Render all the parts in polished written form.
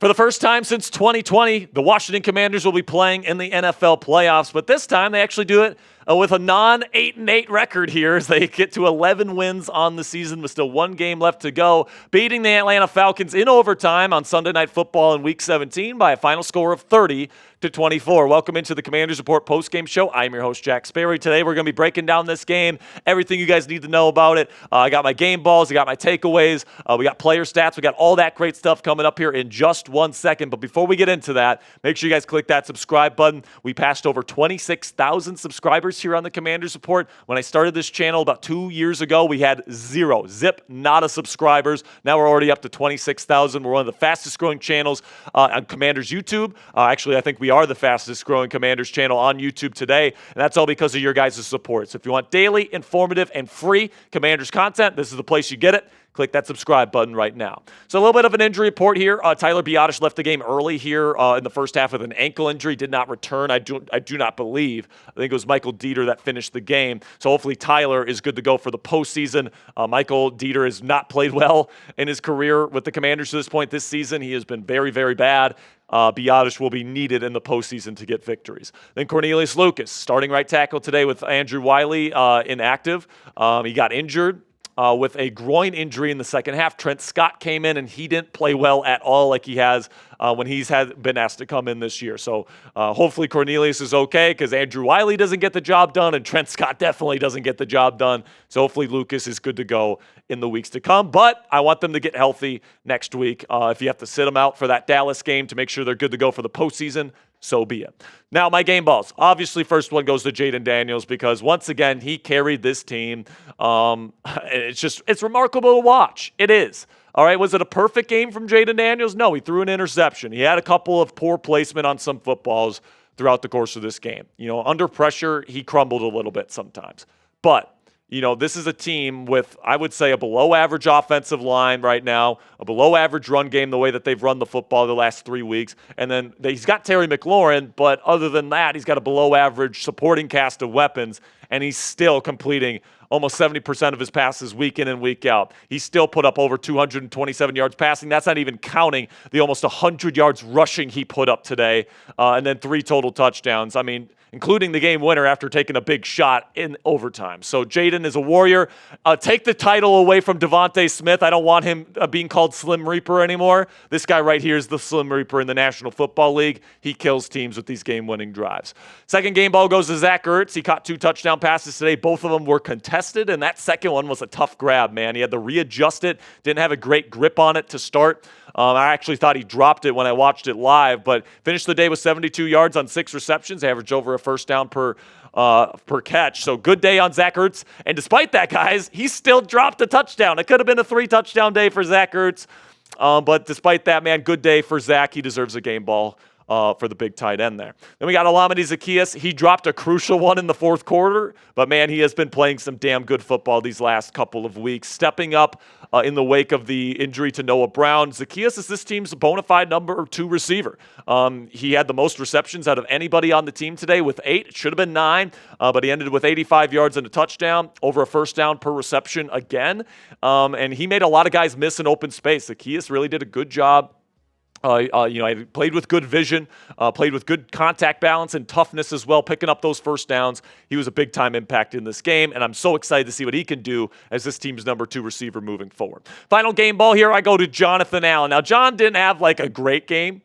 For the first time since 2020, the Washington Commanders will be playing in the NFL playoffs, but this time they actually do it with a non-8-8 record here as they get to 11 wins on the season with still one game left to go, beating the Atlanta Falcons in overtime on Sunday Night Football in Week 17 by a final score of 30-24. Welcome into the Commanders Report postgame show. I'm your host, Jack Sperry. Today we're going to be breaking down this game, everything you guys need to know about it. I got my game balls, I got my takeaways, we got player stats, we got all that great stuff coming up here in just 1 second. But before we get into that, make sure you guys click that subscribe button. We passed over 26,000 subscribers here on the Commanders Report. When I started this channel about 2 years ago, we had nada subscribers. Now we're already up to 26,000. We're one of the fastest growing channels on Commanders YouTube. Actually, I think we are the fastest growing Commanders channel on YouTube today, and that's all because of your guys' support. So if you want daily, informative, and free Commanders content, this is the place you get it. Click that subscribe button right now. So a little bit of an injury report here. Tyler Biadasz left the game early here in the first half with an ankle injury, did not return. I do not believe. I think it was Michael Dieter that finished the game. So hopefully Tyler is good to go for the postseason. Michael Dieter has not played well in his career with the Commanders to this point this season. He has been very, very bad. Biadasz will be needed in the postseason to get victories. Then Cornelius Lucas, starting right tackle today with Andrew Wiley inactive. He got injured with a groin injury in the second half. Trent Scott came in, and he didn't play well at all like he has when he's been asked to come in this year. So hopefully Cornelius is okay because Andrew Wiley doesn't get the job done, and Trent Scott definitely doesn't get the job done. So hopefully Lucas is good to go in the weeks to come. But I want them to get healthy next week. If you have to sit them out for that Dallas game to make sure they're good to go for the postseason, so be it. Now, my game balls. Obviously, first one goes to Jayden Daniels because, once again, he carried this team. It's remarkable to watch. It is. All right, was it a perfect game from Jayden Daniels? No, he threw an interception. He had a couple of poor placement on some footballs throughout the course of this game. Under pressure, he crumbled a little bit sometimes. But this is a team with, I would say, a below-average offensive line right now, a below-average run game the way that they've run the football the last 3 weeks. And then he's got Terry McLaurin, but other than that, he's got a below-average supporting cast of weapons, and he's still completing almost 70% of his passes week in and week out. He still put up over 227 yards passing. That's not even counting the almost 100 yards rushing he put up today, and then 3 total touchdowns. I mean, including the game winner after taking a big shot in overtime. So Jayden is a warrior. Take the title away from Devontae Smith. I don't want him being called Slim Reaper anymore. This guy right here is the Slim Reaper in the National Football League. He kills teams with these game-winning drives. Second game ball goes to Zach Ertz. He caught 2 touchdown passes today. Both of them were contested, and that second one was a tough grab, man. He had to readjust it. Didn't have a great grip on it to start. I actually thought he dropped it when I watched it live, but finished the day with 72 yards on 6 receptions, averaged over a first down per catch. So good day on Zach Ertz. And despite that, guys, he still dropped a touchdown. It could have been a 3-touchdown day for Zach Ertz. But despite that, man, good day for Zach. He deserves a game ball for the big tight end there. Then we got Olamide Zaccheaus. He dropped a crucial one in the fourth quarter, but man, he has been playing some damn good football these last couple of weeks, stepping up in the wake of the injury to Noah Brown. Zaccheaus is this team's bona fide number 2 receiver. He had the most receptions out of anybody on the team today with 8. It should have been 9, but he ended with 85 yards and a touchdown, over a first down per reception again. And he made a lot of guys miss in open space. Zaccheaus really did a good job. I played with good vision, played with good contact balance and toughness as well, picking up those first downs. He was a big-time impact in this game, and I'm so excited to see what he can do as this team's number 2 receiver moving forward. Final game ball here, I go to Jonathan Allen. Now, John didn't have like a great game,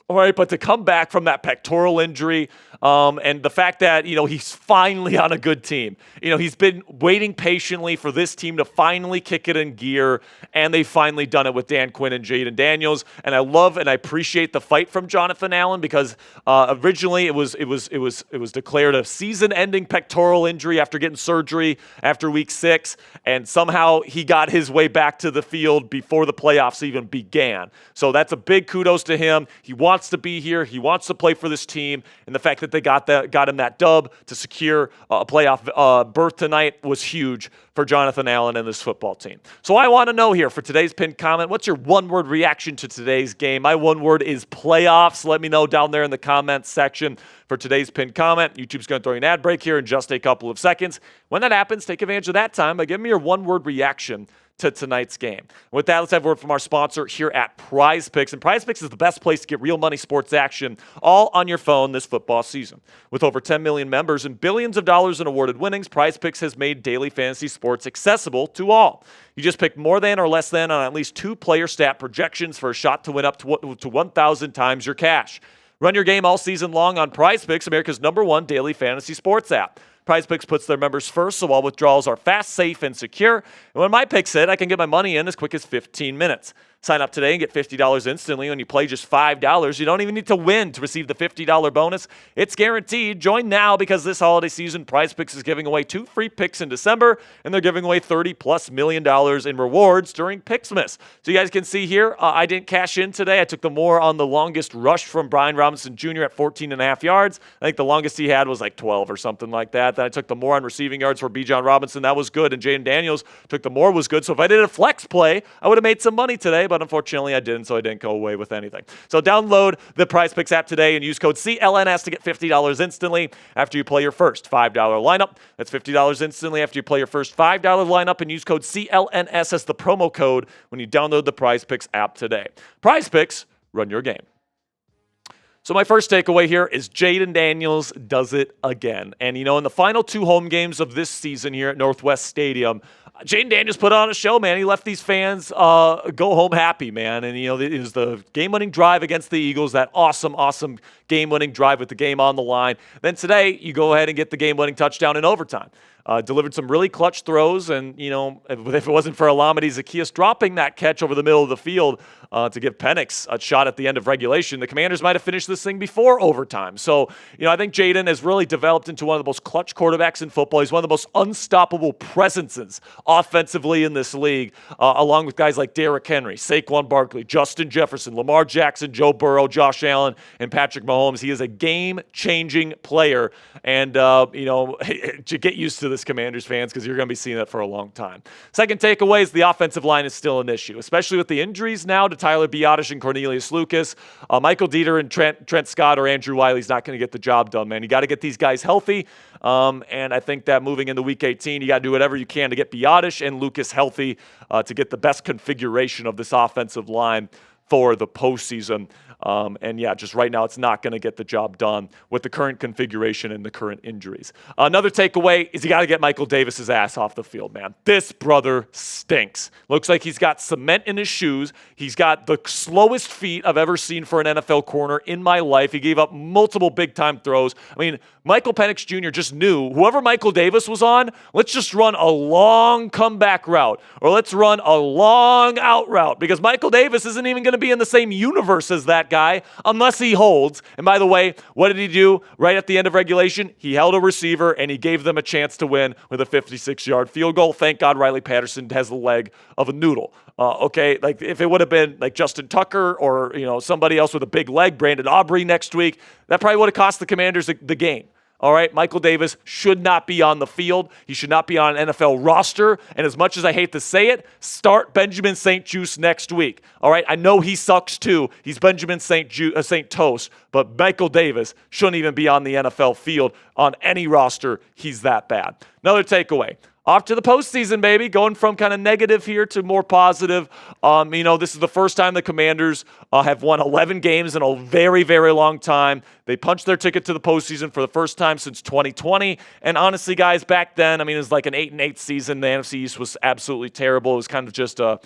all right, but to come back from that pectoral injury, and the fact that, he's finally on a good team. He's been waiting patiently for this team to finally kick it in gear, and they've finally done it with Dan Quinn and Jayden Daniels. And I love and I appreciate the fight from Jonathan Allen because originally it was declared a season-ending pectoral injury after getting surgery after week 6, and somehow he got his way back to the field before the playoffs even began. So that's a big kudos to him. He wants wants to be here. He wants to play for this team, and the fact that they got him that dub to secure a playoff berth tonight was huge for Jonathan Allen and this football team. So I want to know here for today's pinned comment, what's your one-word reaction to today's game? My one word is playoffs. Let me know down there in the comments section for today's pinned comment. YouTube's going to throw you an ad break here in just a couple of seconds. When that happens, take advantage of that time by giving me your one-word reaction to tonight's game. With that, let's have a word from our sponsor here at Prize Picks. And Prize Picks is the best place to get real money sports action all on your phone this football season. With over 10 million members and billions of dollars in awarded winnings, Prize Picks has made daily fantasy sports accessible to all. You just pick more than or less than on at least 2 player stat projections for a shot to win up to 1,000 times your cash. Run your game all season long on Prize Picks, America's #1 daily fantasy sports app. Prize Picks puts their members first, so all withdrawals are fast, safe, and secure. And when my picks hit, I can get my money in as quick as 15 minutes. Sign up today and get $50 instantly when you play just $5. You don't even need to win to receive the $50 bonus. It's guaranteed. Join now because this holiday season, Prize Picks is giving away 2 free picks in December, and they're giving away $30+ million in rewards during Picksmas. So you guys can see here, I didn't cash in today. I took the more on the longest rush from Brian Robinson Jr. at 14.5 yards. I think the longest he had was like 12 or something like that. Then I took the more on receiving yards for Bijan Robinson. That was good. And Jayden Daniels took the more, was good. So if I did a flex play, I would have made some money today, but unfortunately I didn't, so I didn't go away with anything. So download the Prize Picks app today and use code CLNS to get $50 instantly after you play your first $5 lineup. That's $50 instantly after you play your first $5 lineup, and use code CLNS as the promo code when you download the Prize Picks app today. Prize Picks, run your game. So my first takeaway here is Jayden Daniels does it again. And, in the final 2 home games of this season here at Northwest Stadium, Jayden Daniels put on a show, man. He left these fans go home happy, man. And, it was the game-winning drive against the Eagles, that awesome game-winning drive with the game on the line. Then today, you go ahead and get the game-winning touchdown in overtime. Delivered some really clutch throws, and, if it wasn't for Alameda Zaccheaus dropping that catch over the middle of the field to give Penix a shot at the end of regulation, the Commanders might have finished this thing before overtime. So, I think Jayden has really developed into one of the most clutch quarterbacks in football. He's one of the most unstoppable presences offensively in this league, along with guys like Derrick Henry, Saquon Barkley, Justin Jefferson, Lamar Jackson, Joe Burrow, Josh Allen, and Patrick Mahomes. He is a game-changing player, and, get used to this, Commanders fans, because you're going to be seeing that for a long time. Second takeaway is the offensive line is still an issue, especially with the injuries now to Tyler Biadasz and Cornelius Lucas. Michael Dieter and Trent Scott or Andrew Wiley's not going to get the job done, man. You got to get these guys healthy, and I think that moving into Week 18, you got to do whatever you can to get Biadasz and Lucas healthy to get the best configuration of this offensive line for the postseason. Just right now, it's not going to get the job done with the current configuration and the current injuries. Another takeaway is you got to get Michael Davis's ass off the field, man. This brother stinks. Looks like he's got cement in his shoes. He's got the slowest feet I've ever seen for an NFL corner in my life. He gave up multiple big-time throws. I mean, Michael Penix Jr. just knew whoever Michael Davis was on, let's just run a long comeback route, or let's run a long out route, because Michael Davis isn't even going to be in the same universe as that guy unless he holds. And by the way, what did he do right at the end of regulation? He held a receiver and he gave them a chance to win with a 56-yard field goal. Thank God Riley Patterson has the leg of a noodle. Like if it would have been like Justin Tucker or somebody else with a big leg, Brandon Aubrey next week, that probably would have cost the Commanders the game. All right, Michael Davis should not be on the field. He should not be on an NFL roster. And as much as I hate to say it, start Benjamin St-Juste next week. All right, I know he sucks too. He's Benjamin St. Toast, but Michael Davis shouldn't even be on the NFL field on any roster. He's that bad. Another takeaway. Off to the postseason, baby. Going from kind of negative here to more positive. This is the first time the Commanders have won 11 games in a very, very long time. They punched their ticket to the postseason for the first time since 2020. And honestly, guys, back then, it was like an 8-8 season. The NFC East was absolutely terrible. It was kind of just a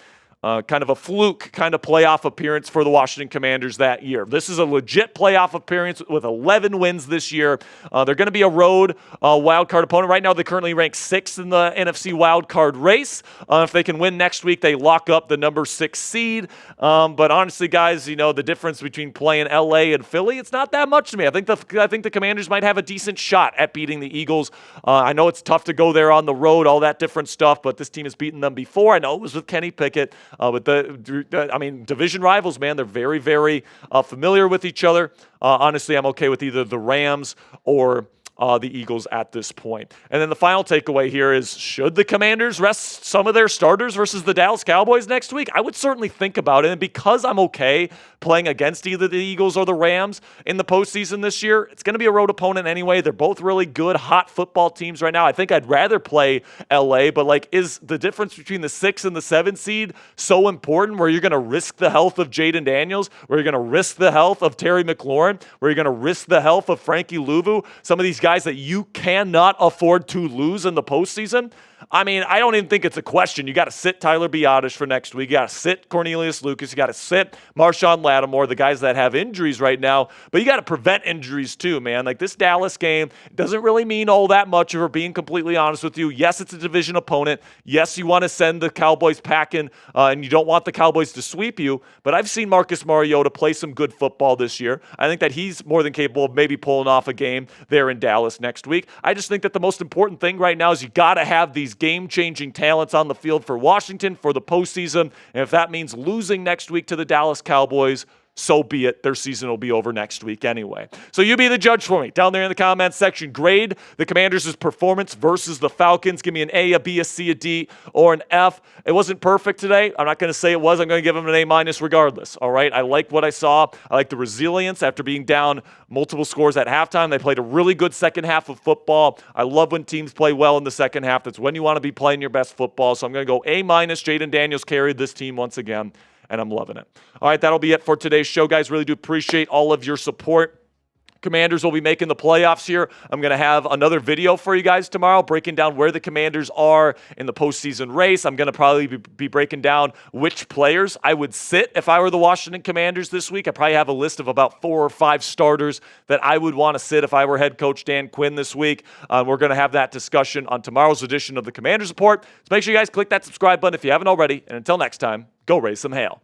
fluke kind of playoff appearance for the Washington Commanders that year. This is a legit playoff appearance with 11 wins this year. They're going to be a road wild card opponent. Right now, they currently rank 6th in the NFC wild card race. If they can win next week, they lock up the number 6 seed. But honestly, guys, the difference between playing LA and Philly, it's not that much to me. I think the Commanders might have a decent shot at beating the Eagles. I know it's tough to go there on the road, all that different stuff, but this team has beaten them before. I know it was with Kenny Pickett. But division rivals, man, they're very, very familiar with each other. Honestly, I'm okay with either the Rams or the Eagles at this point. And then the final takeaway here is, should the Commanders rest some of their starters versus the Dallas Cowboys next week? I would certainly think about it. And because I'm okay playing against either the Eagles or the Rams in the postseason this year, it's going to be a road opponent anyway. They're both really good, hot football teams right now. I think I'd rather play LA, but is the difference between the 6 and the 7 seed so important where you're going to risk the health of Jayden Daniels, where you're going to risk the health of Terry McLaurin, where you're going to risk the health of Frankie Louvu, some of these guys that you cannot afford to lose in the postseason? I don't even think it's a question. You got to sit Tyler Biadasz for next week. You got to sit Cornelius Lucas. You got to sit Marshawn Lattimore, the guys that have injuries right now. But you got to prevent injuries too, man. This Dallas game doesn't really mean all that much, if we're being completely honest with you. Yes, it's a division opponent. Yes, you want to send the Cowboys packing, and you don't want the Cowboys to sweep you. But I've seen Marcus Mariota play some good football this year. I think that he's more than capable of maybe pulling off a game there in Dallas next week. I just think that the most important thing right now is you got to have these game-changing talents on the field for Washington for the postseason. And if that means losing next week to the Dallas Cowboys, so be it. Their season will be over next week anyway. So you be the judge for me. Down there in the comments section, grade the Commanders' performance versus the Falcons. Give me an A, a B, a C, a D, or an F. It wasn't perfect today. I'm not going to say it was. I'm going to give them an A- regardless. All right? I like what I saw. I like the resilience after being down multiple scores at halftime. They played a really good second half of football. I love when teams play well in the second half. That's when you want to be playing your best football. So I'm going to go A-. Jayden Daniels carried this team once again, and I'm loving it. All right, that'll be it for today's show, guys. Really do appreciate all of your support. Commanders will be making the playoffs here. I'm going to have another video for you guys tomorrow breaking down where the Commanders are in the postseason race. I'm going to probably be breaking down which players I would sit if I were the Washington Commanders this week. I probably have a list of about 4 or 5 starters that I would want to sit if I were head coach Dan Quinn this week. We're going to have that discussion on tomorrow's edition of the Commanders Report. So make sure you guys click that subscribe button if you haven't already. And until next time, go raise some hail.